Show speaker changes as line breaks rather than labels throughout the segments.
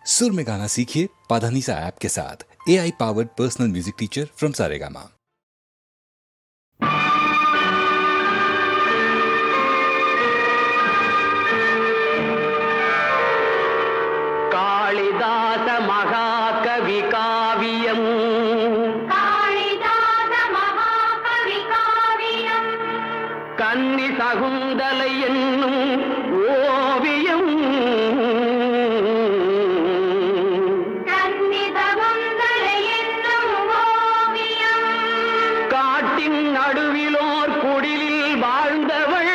सुर में गाना सीखिए पाधानीसा ऐप के साथ। AI powered personal music teacher from Saregama.
Kalidas महाकवि काव्यम् कन्नि सकुन्दलै एन्नुम ओवियम् காட்டின் நடுவிலோர் குடிலில் வாழ்ந்தவள்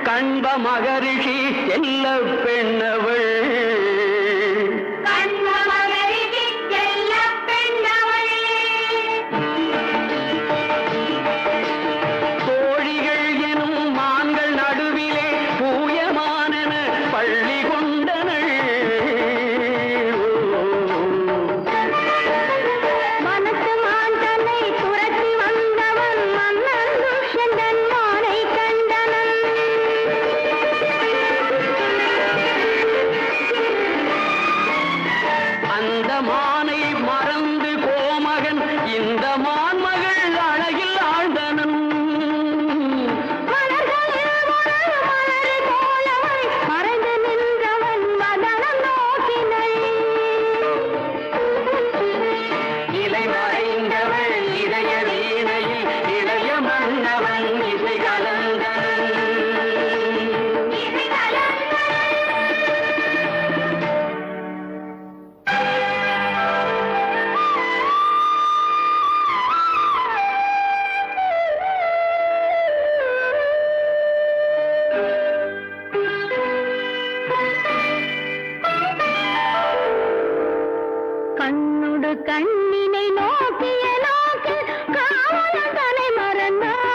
கண்ப மகரிஷி செல்ல பெண்ணவள் கண்ணினை நோக்கிய நோக்கு காவலன் தலை மறந்தான்.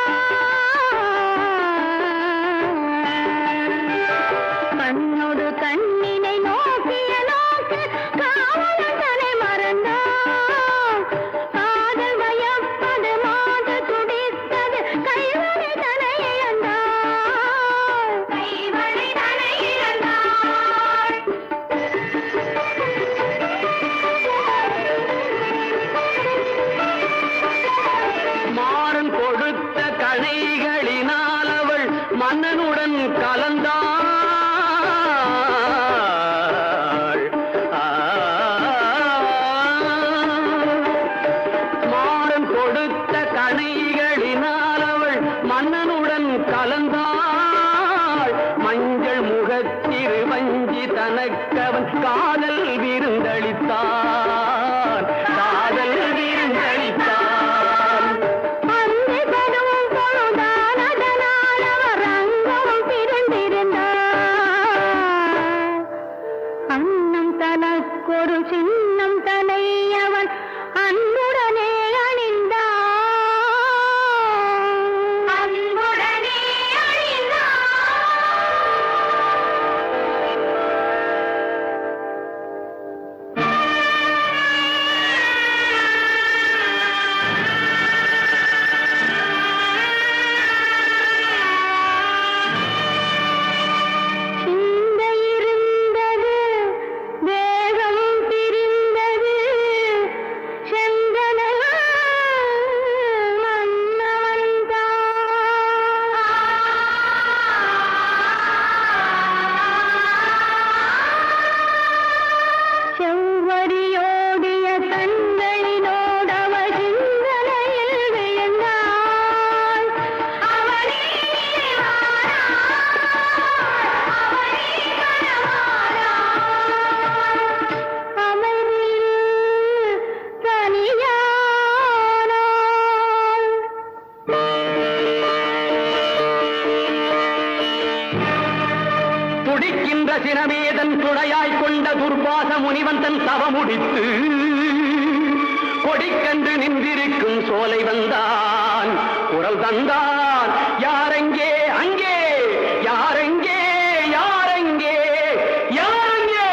கண்ணோடு கண்ணினை நோக்கிய நோக்கு காவலன் தலை மறந்தான். காதல் வயப்பது மாது துடித்தது கைவழி தலை இழந்தான். கைவழி தலை இழந்தான். மாறன் கொடுத்த கணைகளினால் அவள் மன்னனுடன் கலந்தாள். மாறன் கொடுத்த கணைகளினால் அவள் மன்னனுடன் கலந்தாள். மஞ்சள் முகத்திரு வஞ்சி தனக்கவன் காதல் விருந்தளித்தான். காதல் விருந்தளித்தான். ஒரு சின்னம் தலை அவன் அன்புடனே அணிந்தான். அன்புடனே அணிந்தான். துடிக்கின்ற சினமேதன் துணையாய் கொண்ட துர்வாச முனிவன் தன் தவமுடித்து கொடிக்கன்று நின்றிருக்கும் சோலை வந்தான். குரல் தந்தான். யாரெங்கே அங்கே, யாரெங்கே, யாரெங்கே, யாரெங்கே?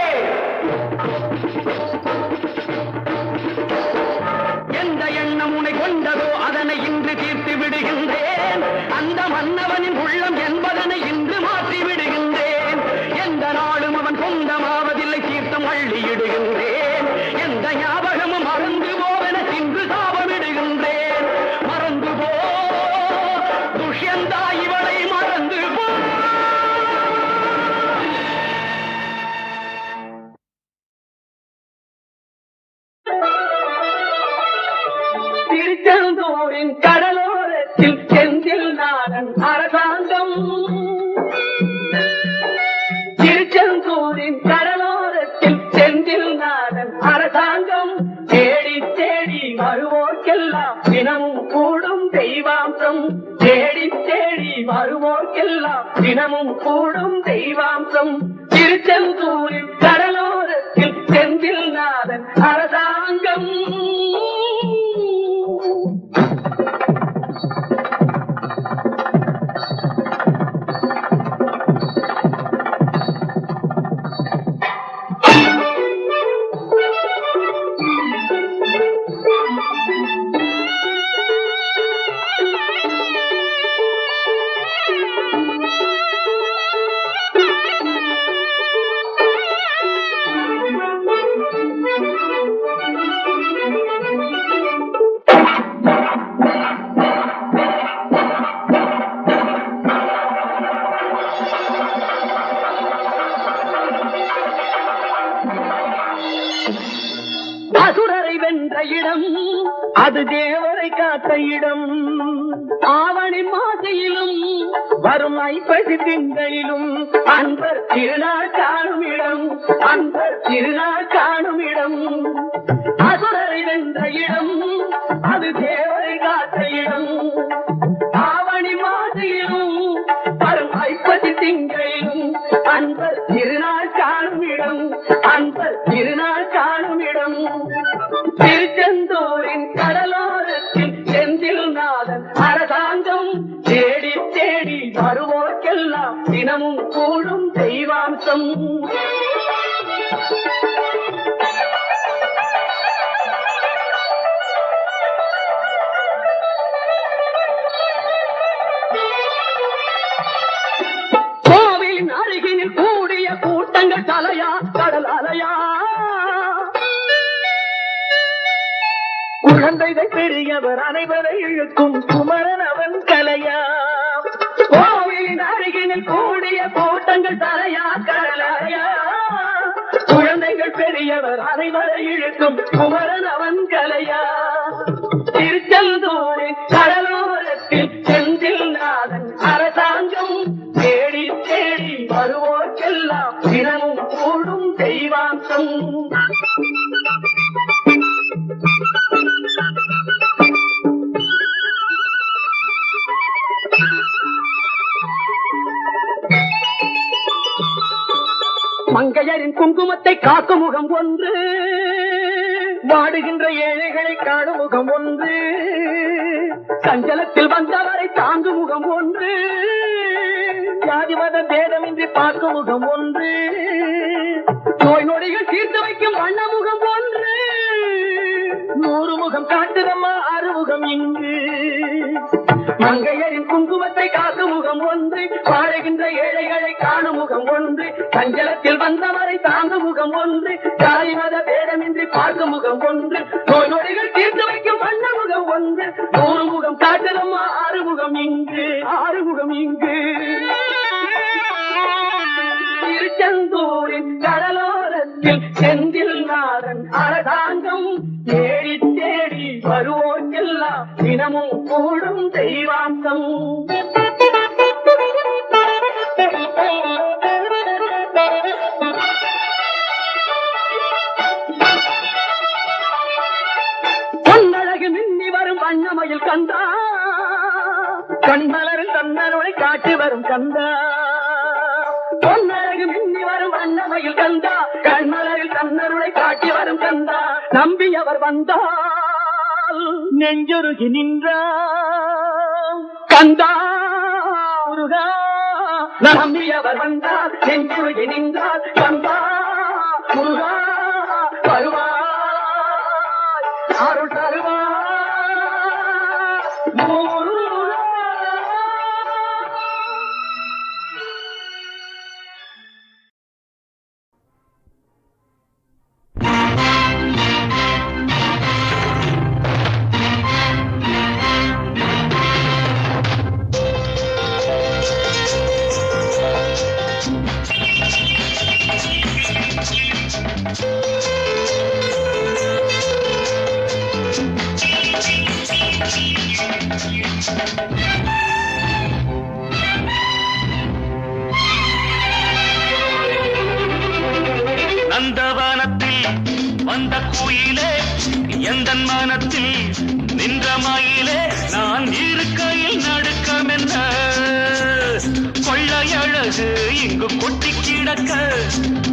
எந்த எண்ணம் உன்னை கொண்டதோ அதனை இன்று தீர்த்து விடுகின்றேன். அந்த மன்னவனின் உள்ளம் என்பதனை இன்று மாற்றி விடுகின்றேன். எந்த நாளும் அவன் சொந்தமாவதில்லை. தீர்த்தம் அள்ளி பலியிடுகின்றேன். எந்த ஞாபகமும் மறந்து போவென இன்று சாபமிடுகின்றேன். மறந்து போ துஷ்யந்தா, இவளை மறந்து போ. திருச்செந்தூரின் கடலோரத்தில் செந்தில் நாடன் அரசாங்கம். திருச்செந்தூரின் கடலோரத்தில் செந்தில் நாடன் அரசாங்கம். தேடி தேடி வருவோர்க்கெல்லாம் தினமும் கூடும் தெய்வாம்சம். தேடி தேடி வருவோர்க்கெல்லாம் தினமும் கூடும் தெய்வாம்சம். திருச்செந்தூரின் கடலோரத்தில் செந்தில் நாடன் அரசாங்கம். அசுரரை வென்ற இடம் அது தேவரை காத்த இடம். ஆவணி மாசையிலும் வரும் ஐப்பசி திங்களிலும் அன்பர் திருநாள் காணும் இடம். அன்பர் திருநாள் காணும் இடம். அசுரரை வென்ற இடம் அது தேவரை காத்த இடம். ஆவணி மாசையிலும் வரும் ஐப்பசி திங்களிலும் அன்பர் திருநாள் காணும் இடம். அன்பர் திருநாள் காணும் இடம். திருச்செந்தூரின் கடலோரத்தில் செந்தில் நாடன் அரசாங்கம். தேடி தேடி வருவோர்க்கெல்லாம் தினமும் கூடும் தெய்வாம்சம். கோவிலின் அருகினில் கூடிய கூட்டங்கள் தலையா கடல் அலையா. குழந்தைகள் பெரியவர் அனைவரை இழுக்கும் குமரன் அவன் கலையா. கோவிலின் அருகினில் கூடிய கூட்டங்கள் தலையா கடலையா. குழந்தைகள் பெரியவர் அனைவரை இழுக்கும் குமரன் அவன் கலையா. திருச்செந்தூரின் கடலோரத்தில் செந்தில் நாடன் அரசாங்கம். தேடி தேடி வருவோர்க்கெல்லாம் தினமும் கூடும் தெய்வாம்சம். மங்கையரின் குங்குமத்தை காக்கும் முகம் ஒன்று. வாடுகின்ற ஏழைகளை காணும் முகம் ஒன்று. சஞ்சலத்தில் வந்தவரை தாங்கும் முகம் ஒன்று. ஜாதி மத பேதமின்றி பார்க்கும் முகம் ஒன்று. நோய் நொடிகள் தீர்த்து வைக்கும் வண்ண முகம் ஒன்று. 100 முகம் காட்டுதம்மா அறுமுகம் இங்கு. மங்கையரின் குங்குமத்தை காக்கும் முகம் ஒன்று. வாழுகின்ற ஏழைகளை காணும் முகம் ஒன்று. சஞ்சலத்தில் வந்தவரை தாங்கும் முகம் ஒன்று. ஜாதி மத பேதமின்றி பார்க்கும் முகம் ஒன்று. நோய் நொடிகள் தீர்த்து வைக்கும் வண்ண முகம் ஒன்று. 100 முகம் காட்டுதம்மா ஆறுமுகம் இங்கு. ஆறுமுகம் இங்கு. திருச்செந்தூரின் கடலோரத்தில் செந்தில் நாடன் அரசாங்கம். தேடி தேடி வருவோர்க்கெல்லாம் தினமும் கூடும் தெய்வாம்சம். பொன்னழகு மின்னி வரும் வண்ணமயில் கந்தா. கண்மலரில் தன்னருளை காட்டி வரும் கந்தா. பொன்னழகு மின்னி வரும் வண்ணமயில் கந்தா. கண்மலரில் தன்னருளை காட்டி வரும் கந்தா. நம்பியவர் வந்தால் நெஞ்சுருகி நின்றார் கந்தா முருகா. நம்பியவர் வந்தால் நெஞ்சுருகி நின்றார் கந்தா முருகா. வருவாய் அருள் தருவாய் முருகா.
நந்தவனத்தில் வந்த குயிலே எந்தன் மனத்தில் நின்ற மயிலே நான் இருக்கையில் நடுக்கமென்ன கொள்ளையழகு இங்கு கொட்டி கிடக்க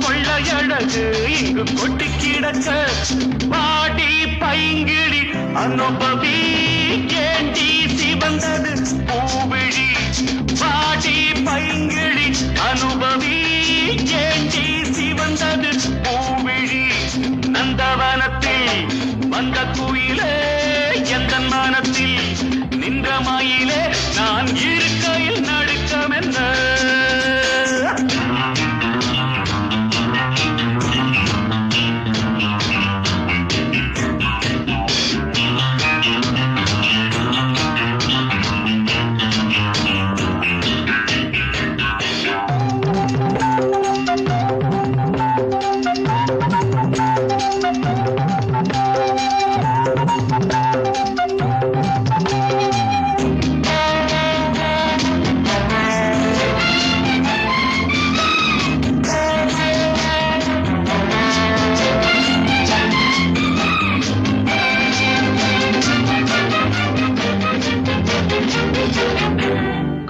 கொள்ளையழகு இங்கு கொட்டி கிடக்க பாடி பைங்கிழி அனுபவி ஏண்டி சிவந்தது பூவிழி பாடி பைங்கிழி அனுபவி ஏண்டி சிவந்தது பூவிழி நந்தவனத்தில் வந்த குயிலே எந்தன் மனத்தில் நின்ற மயிலே நான் இருக்கையில் நடுக்கமென்ன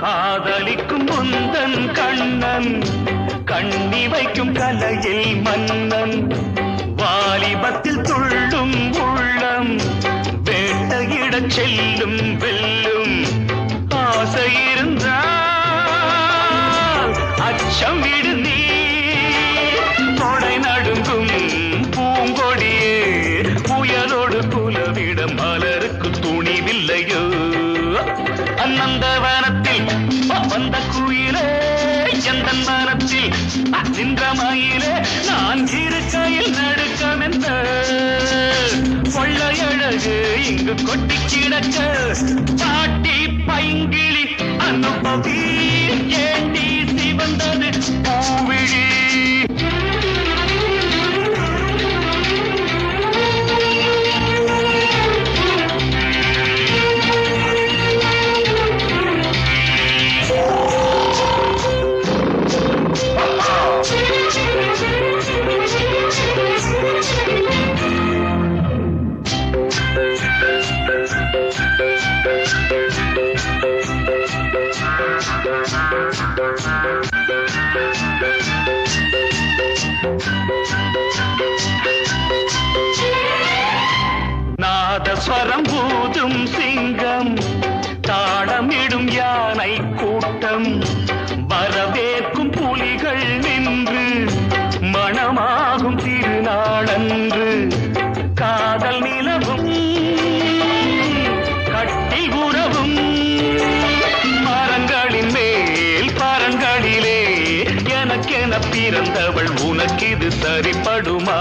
காதலிக்கும் முந்தன் கண்ணன் கண்ணி வைக்கும் கலையில் மன்னன் வாலிபத்தில் துள்ளும் உள்ளம் வேட்டையிடச் செல்லும் வெல்லும் ஆசை இருந்தால் அச்சம் விடு நீ கொடை நடுங்கும் பூங்கொடியே புயலோடு புலவிட மலருக்கு துணிவில்லையோ அநந்தவனத்தில் வந்த குயிலே எந்தன் மனத்தில் நின்ற மயிலே நான் இருக்கையில் நடுக்கமென்ன கொள்ளையழகு இங்கு கொட்டி கிடக்க பாட்டி பைங்கிழி அனுபவி ஏண்டி சிவந்தது பூவிழி நாதஸ்வரம் பூதும் சிங்கம் தாளமிடும் யானை கூட்டம் வரவேற்கும் புலிகள் நின்று மணமாகும் திருநாளன்று காதல் நிலவும் கட்டி உறவும் மரங்களின் மேல் பரங்களிலே எனக்கென பிறந்தவள் உனக்கிது சரிப்படுமா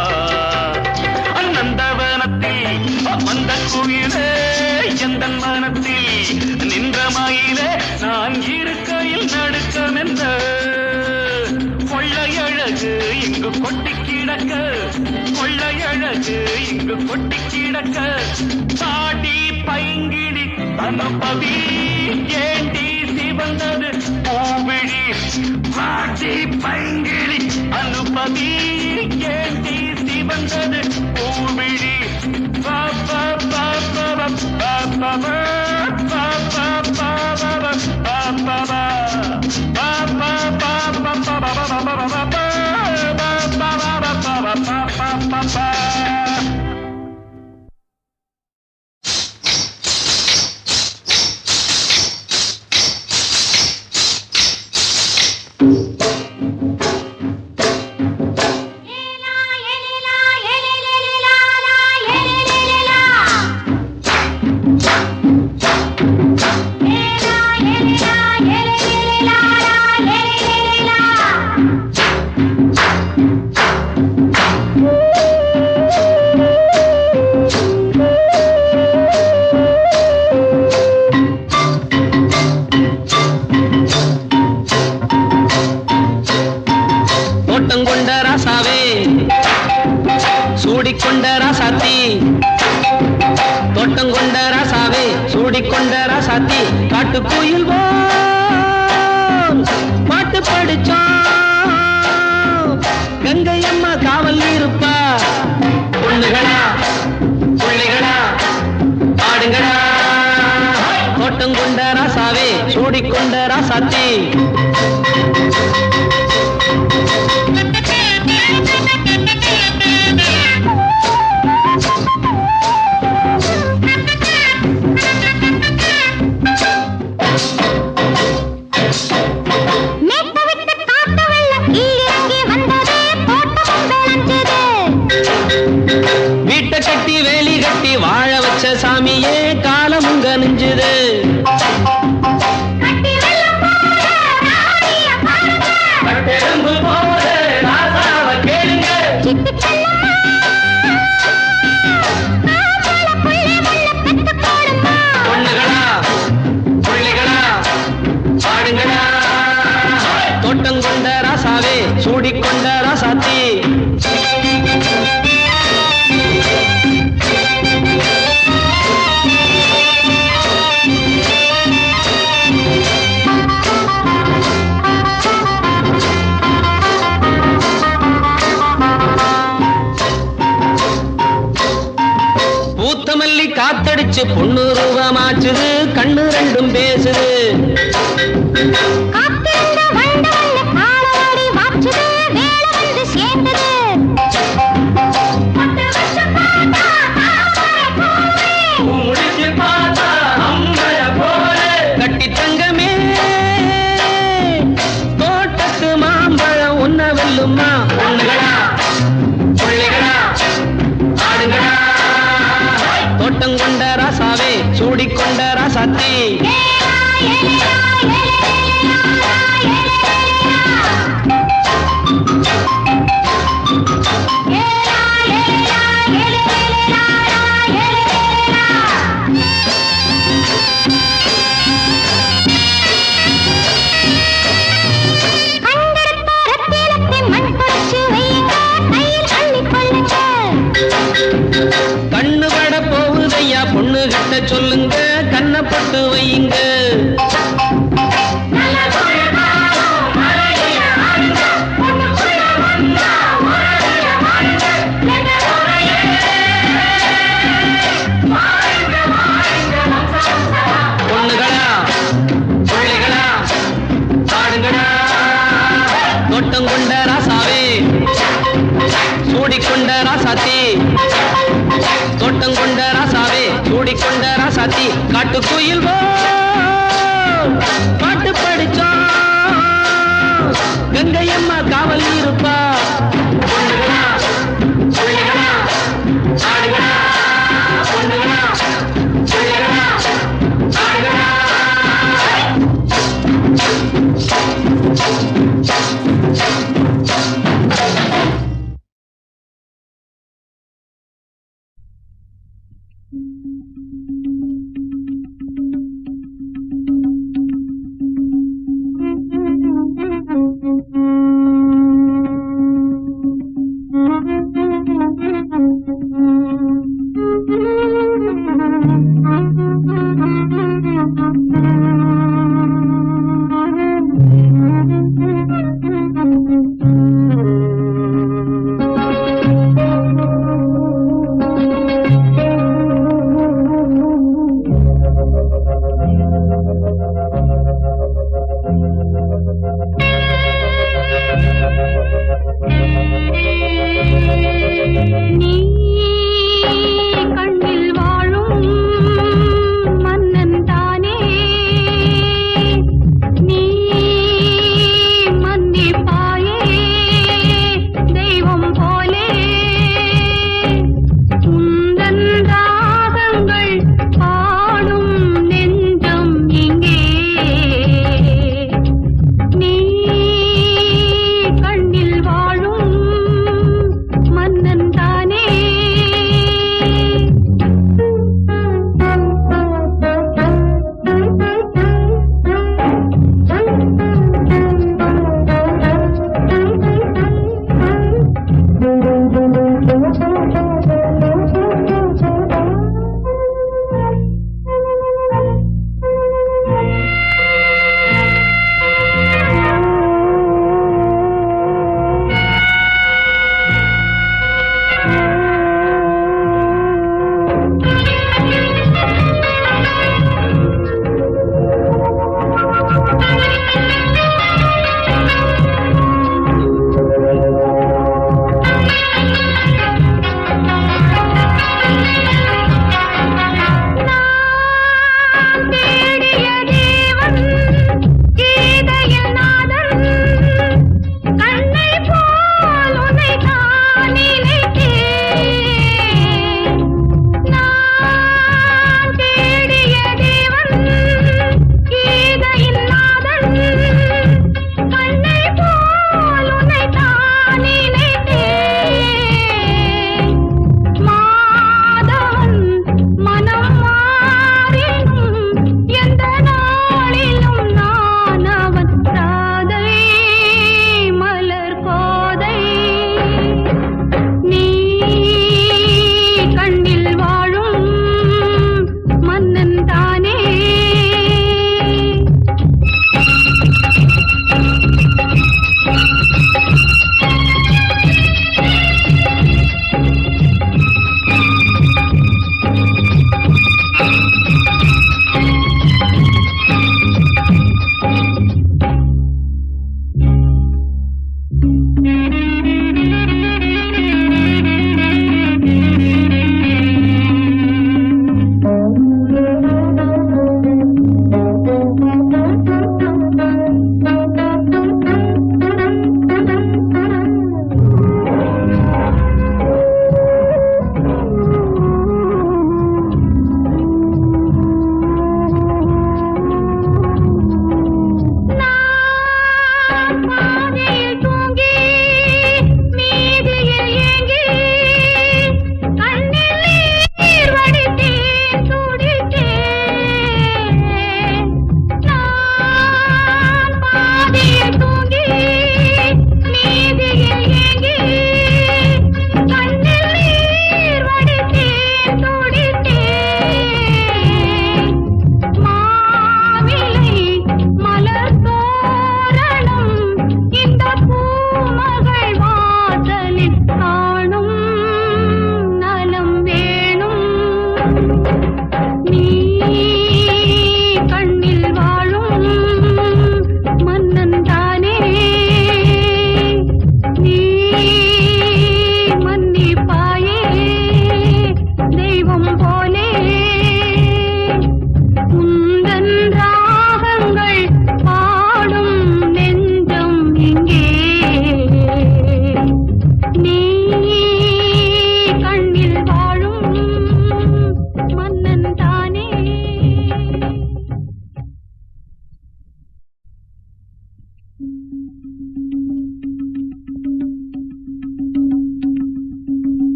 நந்தவனத்தில் வந்த குயிலே எந்தன் மனத்தில் நின்ற மயிலே நான் இருக்கையில் நடுக்கமென்ன கொள்ளையழகு இங்கு கொட்டி கிடக்க கொள்ளையழகு இங்கு கொட்டி கிடக்க பாடி பைங்கிடி அனுபவி ஏண்டி சிவந்தது பூவிழி பாடி பைங்கிடி அனுபவி ஏண்டி சிவந்தது பூவிழி பாபா பாபா பாபா
ஓட்டம் கொண்ட ராசாவே
சூடிக்கொண்ட ராசாத்தி தோட்டம் கொண்ட ராசாவே சூடிக்கொண்ட ராசாத்தி காட்டு கோயில் பாட்டு படிச்சோம் கங்கை அம்மா காவல் இருப்பா பொண்ணுகளா பிள்ளைகளா ஆடுங்களா தோட்டம் கொண்ட ராசாவே சூடிக்கொண்ட ராசாத்தி வீட்டை கட்டி வேலி கட்டி வாழ வச்ச சாமியே காலமுங்க நெஞ்சுது பொண்ணுகளா பிள்ளைகளா பாடுங்களா தோட்டம் கொண்ட ராசாவே சூடிக்கொண்ட ராசாத்தி பூத்தமல்லி காத்தடிச்சு பொண்ணு ரூபமாச்சுது கண்ணு ரெண்டும் பேசுது கட்டி தங்கமே தோட்டத்து மாம்பழம் உன்ன வெல்லுமா பொண்ணுகளா பிள்ளைகளா ஆடுங்களா தோட்டம் கொண்ட ராசாவே சூடிக்கொண்ட ராசாத்தி கண்ணு பட போகுதையா பொண்ணு கிட்ட சொல்லுங்க கண்ணை பட்டு வையுங்க பொண்ணுகளா பிள்ளைகளா பாடுங்களா தோட்டம் கொண்ட ராசாவே சூடிக்கொண்ட ராசாத்தி தோட்டம் கொண்ட ராசாவே சூடிக்கொண்ட ராசாத்தி காட்டு கோயில் பாட்டு படிச்சோம் கங்கை அம்மா காவல் இருப்பா பொண்ணுகளா பிள்ளைகளா ஆடுகளா பொண்ணுகளா பிள்ளைகளா ஆடுகளா